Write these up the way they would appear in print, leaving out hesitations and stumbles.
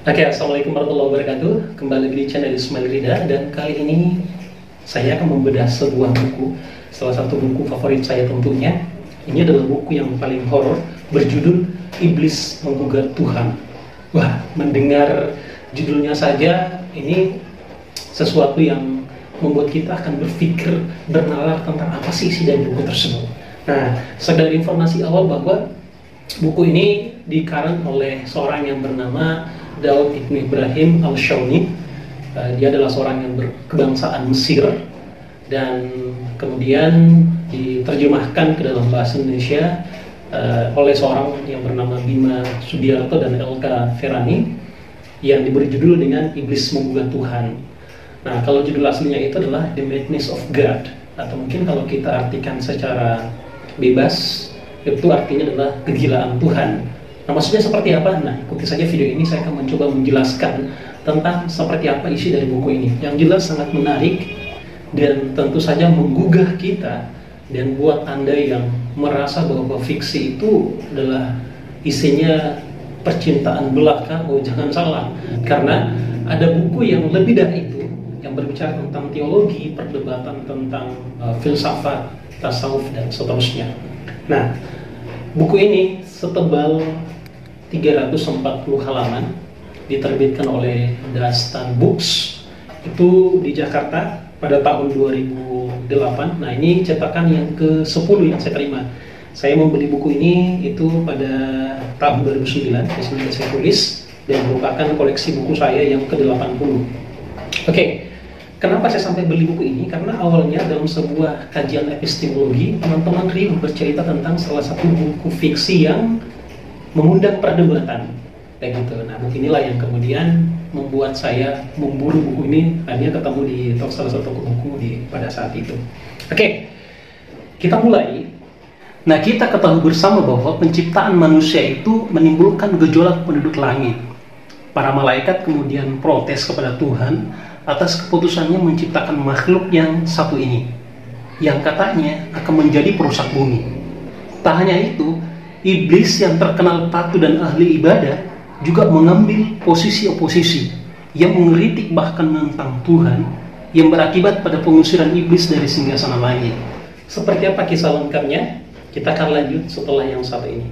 Oke, Assalamualaikum warahmatullahi wabarakatuh. Kembali lagi di channel Ismail Rida, dan kali ini saya akan membedah sebuah buku, salah satu buku favorit saya tentunya. Ini adalah buku yang paling horor, berjudul Iblis Menggugat Tuhan. Wah, mendengar judulnya saja ini sesuatu yang membuat kita akan berpikir, bernalar tentang apa sih isi dari buku tersebut. Nah, sekedar informasi awal bahwa buku ini dikarang oleh seorang yang bernama Daud Ibn Ibrahim Al-Shauni. Dia adalah seorang yang berkebangsaan Mesir dan kemudian diterjemahkan ke dalam bahasa Indonesia oleh seorang yang bernama Bima Sudiarto dan Elka Ferrani yang diberi judul dengan Iblis Menggugat Tuhan. Nah, kalau judul aslinya itu adalah The Madness of God, atau mungkin kalau kita artikan secara bebas itu artinya adalah kegilaan Tuhan. Nah, maksudnya seperti apa? Nah, ikuti saja video ini, saya akan mencoba menjelaskan tentang seperti apa isi dari buku ini. Yang jelas sangat menarik dan tentu saja menggugah kita. Dan buat Anda yang merasa bahwa fiksi itu adalah isinya percintaan belaka, oh jangan salah. Karena ada buku yang lebih dari itu, yang berbicara tentang teologi, perdebatan tentang filsafat, tasawuf, dan seterusnya. Nah, buku ini setebal 340 halaman, diterbitkan oleh Dastan Books, itu di Jakarta pada tahun 2008. Nah, ini cetakan yang ke-10 yang saya terima. Saya membeli buku ini itu pada tahun 2009, di sini saya tulis, dan merupakan koleksi buku saya yang ke-80. Oke, kenapa saya sampai beli buku ini? Karena awalnya dalam sebuah kajian epistemologi, teman-teman riuh bercerita tentang salah satu buku fiksi yang mengundang perdebatan, kayak gitu. Nah, buku inilah yang kemudian membuat saya memburu buku ini. Hanya ketemu di salah satu toko buku pada saat itu. Oke, kita mulai. Nah, kita ketahui bersama bahwa penciptaan manusia itu menimbulkan gejolak penduduk langit. Para malaikat kemudian protes kepada Tuhan atas keputusannya menciptakan makhluk yang satu ini, yang katanya akan menjadi perusak bumi. Tak hanya itu, iblis yang terkenal patuh dan ahli ibadah juga mengambil posisi oposisi yang mengkritik bahkan menentang Tuhan, yang berakibat pada pengusiran iblis dari singgasana langit. Seperti apa kisah lengkapnya? Kita akan lanjut setelah yang satu ini.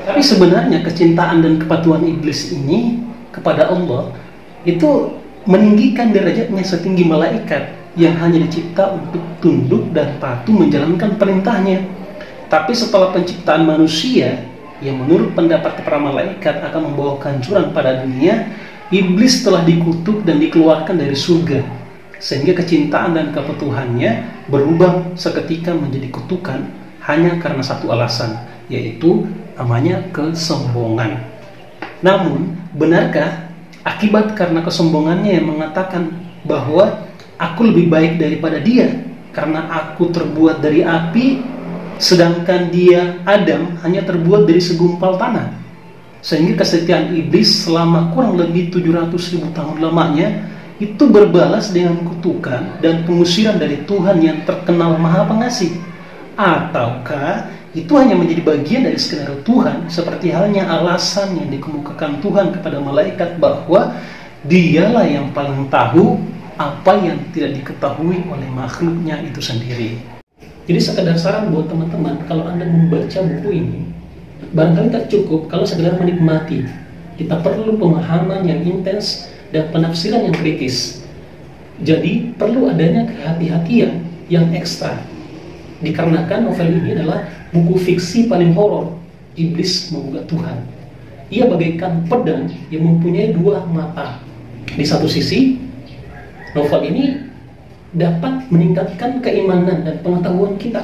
Tapi sebenarnya kecintaan dan kepatuhan iblis ini kepada Allah itu meninggikan derajatnya setinggi malaikat yang hanya dicipta untuk tunduk dan patuh menjalankan perintahnya. Tapi setelah penciptaan manusia, yang menurut pendapat para malaikat akan membawa kehancuran pada dunia, iblis telah dikutuk dan dikeluarkan dari surga, sehingga kecintaan dan kepatuhannya berubah seketika menjadi kutukan hanya karena satu alasan, yaitu namanya kesombongan. Namun, benarkah akibat karena kesombongannya yang mengatakan bahwa aku lebih baik daripada dia karena aku terbuat dari api, sedangkan dia, Adam, hanya terbuat dari segumpal tanah? Sehingga kesetiaan iblis selama kurang lebih 700.000 tahun lamanya itu berbalas dengan kutukan dan pengusiran dari Tuhan yang terkenal Maha Pengasih. Ataukah itu hanya menjadi bagian dari skenario Tuhan, seperti halnya alasan yang dikemukakan Tuhan kepada malaikat bahwa dialah yang paling tahu apa yang tidak diketahui oleh makhluknya itu sendiri. Jadi sekedar saran buat teman-teman, kalau Anda membaca buku ini, barangkali tak cukup kalau sekedar menikmati. Kita perlu pemahaman yang intens dan penafsiran yang kritis. Jadi perlu adanya kehati-hatian yang ekstra. Dikarenakan novel ini adalah buku fiksi paling horor, Iblis Menggugat Tuhan. Ia bagaikan pedang yang mempunyai dua mata. Di satu sisi, novel ini dapat meningkatkan keimanan dan pengetahuan kita.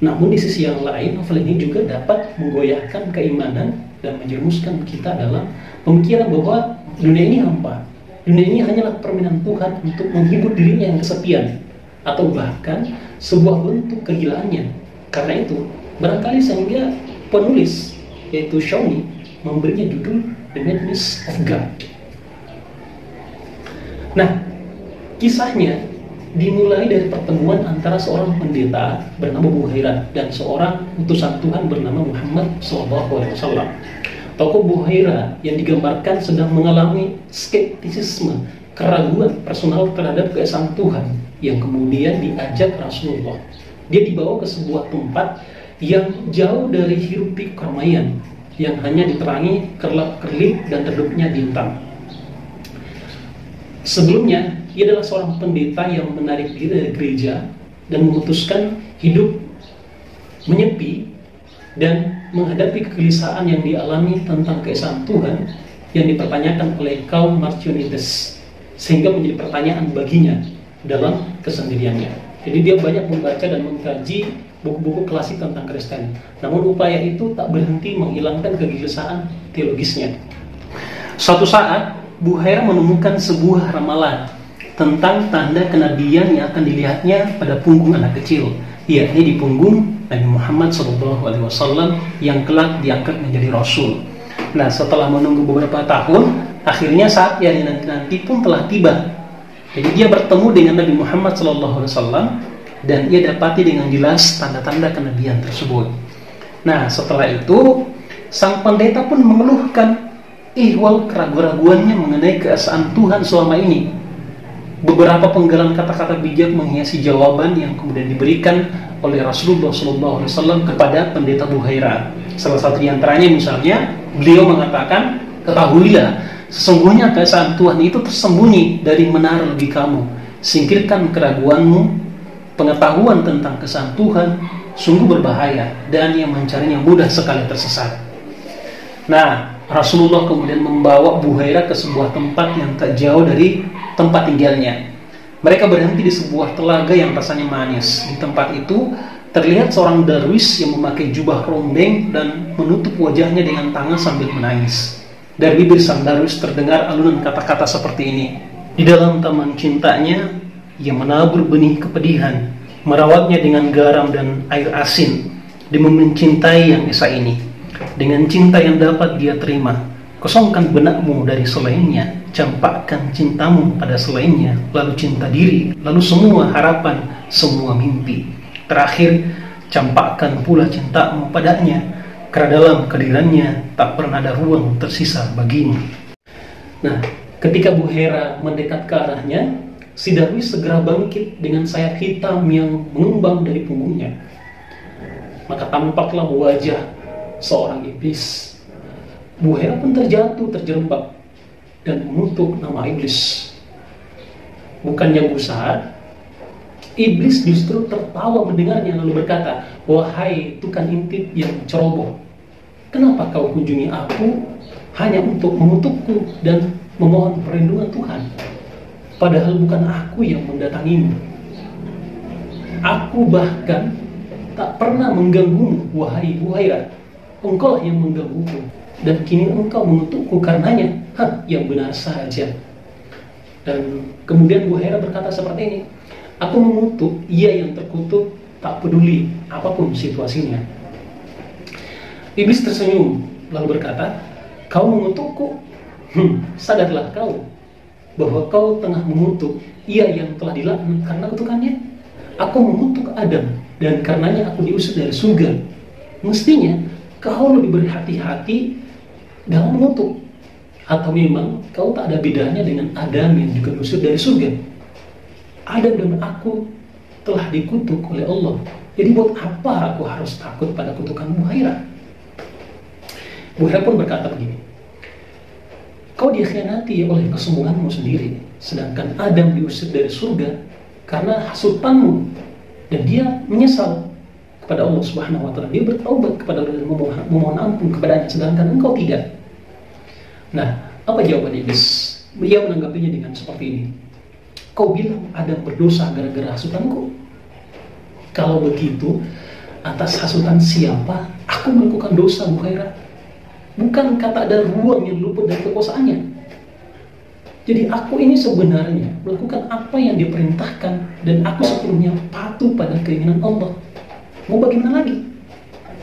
Namun di sisi yang lain, novel ini juga dapat menggoyahkan keimanan dan menjerumuskan kita dalam pemikiran bahwa dunia ini hampa. Dunia ini hanyalah permainan Tuhan untuk menghibur dirinya yang kesepian, atau bahkan sebuah bentuk kegilaannya. Karena itu, barangkali sehingga penulis, yaitu Shauni, memberinya judul The Madness of God. Nah, kisahnya dimulai dari pertemuan antara seorang pendeta bernama Buhairah dan seorang utusan Tuhan bernama Muhammad SAW. Tokoh Buhairah yang digambarkan sedang mengalami skeptisisme, keraguan personal terhadap keesaan Tuhan, yang kemudian diajak Rasulullah. Dia dibawa ke sebuah tempat yang jauh dari hiruk-pikuk keramaian, yang hanya diterangi kerlap-kerlip dan redupnya bintang. Sebelumnya, ia adalah seorang pendeta yang menarik diri dari gereja dan memutuskan hidup menyepi dan menghadapi kegelisahan yang dialami tentang keesaan Tuhan yang dipertanyakan oleh kaum Marcionites, sehingga menjadi pertanyaan baginya dalam kesendiriannya. Jadi dia banyak membaca dan mengkaji buku-buku klasik tentang Kristen. Namun upaya itu tak berhenti menghilangkan kegelisahan teologisnya. Suatu saat, Buhairah menemukan sebuah ramalan tentang tanda kenabian yang akan dilihatnya pada punggung anak kecil, yakni di punggung Nabi Muhammad SAW yang kelak diangkat menjadi Rasul. Nah, setelah menunggu beberapa tahun, akhirnya saat yang nanti pun telah tiba. Jadi dia bertemu dengan Nabi Muhammad SAW dan ia dapati dengan jelas tanda-tanda kenabian tersebut. Nah, setelah itu sang pendeta pun mengeluhkan ihwal keraguan-raguannya mengenai keesaan Tuhan selama ini. Beberapa penggalan kata-kata bijak menghiasi jawaban yang kemudian diberikan oleh Rasulullah SAW kepada pendeta Buhairah. Salah satu di antaranya misalnya, beliau mengatakan, ketahuilah, sesungguhnya keesaan Tuhan itu tersembunyi dari menara lebih kamu. Singkirkan keraguanmu. Pengetahuan tentang keesaan Tuhan sungguh berbahaya dan yang mencarinya mudah sekali tersesat. Nah, Rasulullah kemudian membawa Buhairah ke sebuah tempat yang tak jauh dari tempat tinggalnya. Mereka berhenti di sebuah telaga yang rasanya manis. Di tempat itu terlihat seorang darwis yang memakai jubah rombeng dan menutup wajahnya dengan tangan sambil menangis. Dari bibir sang darwis terdengar alunan kata-kata seperti ini. Di dalam taman cintanya, ia menabur benih kepedihan, merawatnya dengan garam dan air asin, demi mencintai yang esa ini. Dengan cinta yang dapat dia terima, kosongkan benakmu dari selainnya, campakkan cintamu pada selainnya, lalu cinta diri, lalu semua harapan, semua mimpi. Terakhir, campakkan pula cintamu padanya, karena dalam kehadirannya tak pernah ada ruang tersisa bagimu. Nah, ketika Buhairah mendekat ke arahnya, si darwis segera bangkit dengan sayap hitam yang mengembang dari punggungnya. Maka tampaklah wajah seorang iblis. Buhairah pun terjatuh, terjerembab dan mengutuk nama iblis. Bukannya gusar, iblis justru tertawa mendengarnya lalu berkata, "Wahai tukang intip yang ceroboh, kenapa kau kunjungi aku hanya untuk mengutukku dan memohon perlindungan Tuhan? Padahal bukan aku yang mendatangimu. Aku bahkan tak pernah mengganggumu, wahai Buhairah. Engkau yang menggangguku, dan kini engkau mengutukku karenanya. Yang benar saja." Dan kemudian Buhairah berkata seperti ini, "Aku mengutuk, ia yang terkutuk, tak peduli apapun situasinya." Iblis tersenyum lalu berkata, "Kau mengutukku? Sadarlah kau bahwa kau tengah mengutuk ia yang telah dilaknat karena kutukannya. Aku mengutuk Adam dan karenanya aku diusir dari surga. Mestinya kau lebih berhati-hati dalam mengutuk. Atau memang kau tak ada bedanya dengan Adam yang juga diusir dari surga? Adam dan aku telah dikutuk oleh Allah. Jadi buat apa aku harus takut pada kutukan Buhairah?" Buhairah pun berkata begini, "Kau dikhianati oleh kesombonganmu sendiri, sedangkan Adam diusir dari surga karena hasutanmu, dan dia menyesal kepada Allah Subhanahu wa taala. Dia bertaubat kepada Allah dan memohon ampun kepadanya, sedangkan engkau tidak." Nah, apa jawaban iblis? Dia menanggapinya dengan seperti ini, "Kau bilang Adam berdosa gara-gara hasutanku? Kalau begitu, atas hasutan siapa aku melakukan dosa, Buhairah? Bukan kata ada ruang yang luput dari kekuasaannya. Jadi aku ini sebenarnya melakukan apa yang diperintahkan, dan aku sepenuhnya patuh pada keinginan Allah. Mau bagaimana lagi?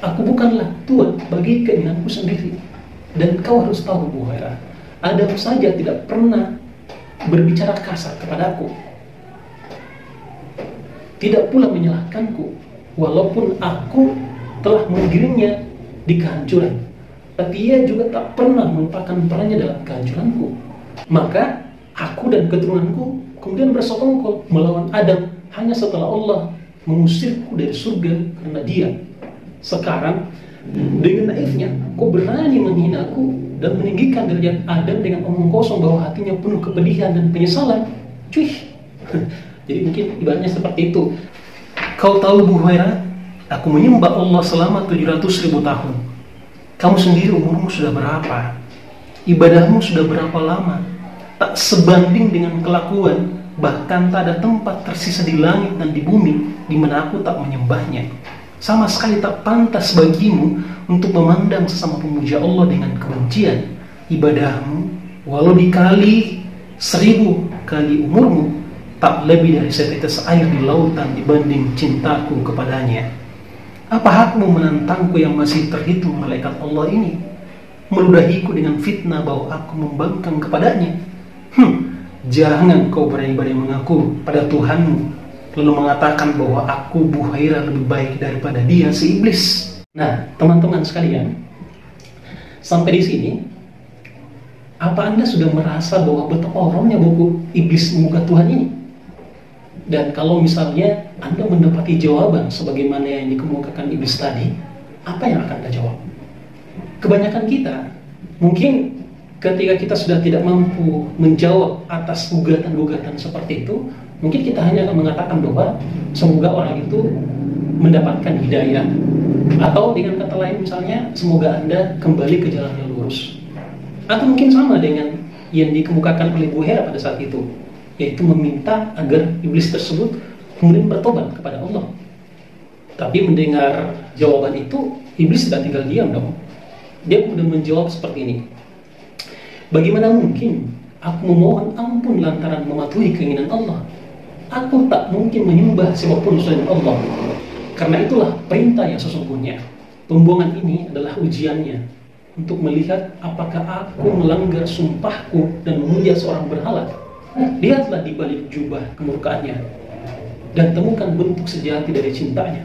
Aku bukanlah Tuhan bagi keinginanku sendiri. Dan kau harus tahu, Buhairah, Adam saja tidak pernah berbicara kasar kepadaku. tidak pula menyalahkanku, walaupun aku telah menggiringnya di kehancuran. Tapi ia juga tak pernah melupakan perannya dalam kehancuranku. Maka aku dan keturunanku kemudian bersekongkol melawan Adam hanya setelah Allah mengusirku dari surga karena dia. Sekarang dengan naifnya kau berani menghinaku dan meninggikan derajat Adam dengan omong kosong bahwa hatinya penuh kepedihan dan penyesalan. Cuy. Jadi mungkin ibaratnya seperti itu. Kau tahu Bu Huwairah, aku menyembah Allah selama 700.000 tahun. Kamu sendiri umurmu sudah berapa? Ibadahmu sudah berapa lama? Tak sebanding dengan kelakuan, bahkan tak ada tempat tersisa di langit dan di bumi di mana aku tak menyembahnya. Sama sekali tak pantas bagimu untuk memandang sesama pemuja Allah dengan kebencian. Ibadahmu, walau dikali 1000 kali umurmu, tak lebih dari setetes air di lautan dibanding cintaku kepadanya. Apa hakmu menantangku yang masih terhitung malaikat Allah ini? Meludahiku dengan fitnah bahwa aku membangkang kepadanya. Jangan kau berani-berani mengaku pada Tuhanmu lalu mengatakan bahwa aku Bu Huwairah lebih baik daripada dia si iblis. Nah, teman-teman sekalian, sampai di sini, apa Anda sudah merasa bahwa betapa horornya buku iblis muka Tuhan ini? Dan kalau misalnya Anda mendapati jawaban sebagaimana yang dikemukakan iblis tadi, apa yang akan Anda jawab? Kebanyakan kita, mungkin ketika kita sudah tidak mampu menjawab atas gugatan-gugatan seperti itu, mungkin kita hanya akan mengatakan bahwa semoga orang itu mendapatkan hidayah. Atau dengan kata lain misalnya, semoga Anda kembali ke jalan yang lurus. Atau mungkin sama dengan yang dikemukakan oleh Bu Huwairah pada saat itu, yaitu meminta agar iblis tersebut kemudian bertobat kepada Allah. Tapi mendengar jawaban itu, iblis tidak tinggal diam dong. Dia kemudian menjawab seperti ini. Bagaimana mungkin aku memohon ampun lantaran mematuhi keinginan Allah? Aku tak mungkin menyembah siapapun selain Allah. Karena itulah perintah yang sesungguhnya. Pembuangan ini adalah ujiannya untuk melihat apakah aku melanggar sumpahku dan memuja seorang berhala. Lihatlah di balik jubah kemurkaannya dan temukan bentuk sejati dari cintanya.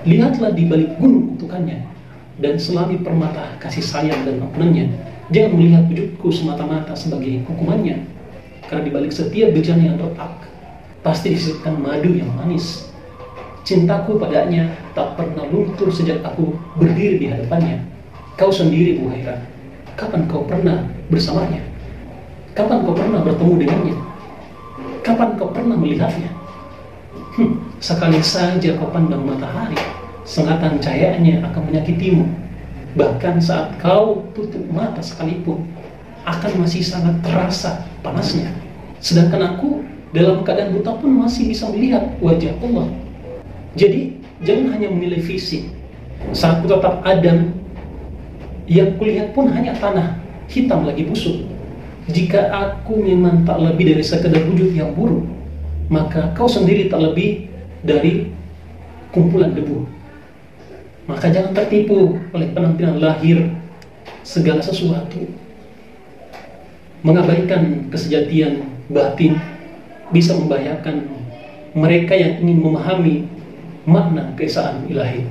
Lihatlah di balik gunung kutukannya dan selami permata kasih sayang dan ampunannya. Jangan melihat wujudku semata-mata sebagai hukumannya, karena di balik setiap bejana yang retak pasti disisipkan madu yang manis. Cintaku padanya tak pernah luntur sejak aku berdiri di hadapannya. Kau sendiri Bu Huwairah, kapan kau pernah bersamanya? Kapan kau pernah bertemu dengannya? Kapan kau pernah melihatnya? Sekali saja kau pandang matahari, sengatan cahayanya akan menyakitimu. Bahkan saat kau tutup mata sekalipun, akan masih sangat terasa panasnya. Sedangkan aku dalam keadaan buta pun masih bisa melihat wajah Allah. Jadi jangan hanya menilai fisik. Saat ku tetap Adam, yang kulihat pun hanya tanah hitam lagi busuk. Jika aku memang tak lebih dari sekedar wujud yang buruk, maka kau sendiri tak lebih dari kumpulan debu. Maka jangan tertipu oleh penampilan lahir segala sesuatu. Mengabaikan kesejatian batin bisa membahayakan mereka yang ingin memahami makna keesaan ilahi.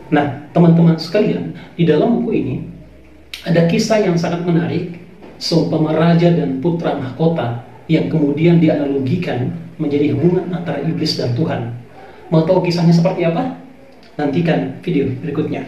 Nah, teman-teman sekalian, di dalam buku ini ada kisah yang sangat menarik, seumpama raja dan putra mahkota yang kemudian dianalogikan menjadi hubungan antara iblis dan Tuhan. Mau tahu kisahnya seperti apa? Nantikan video berikutnya.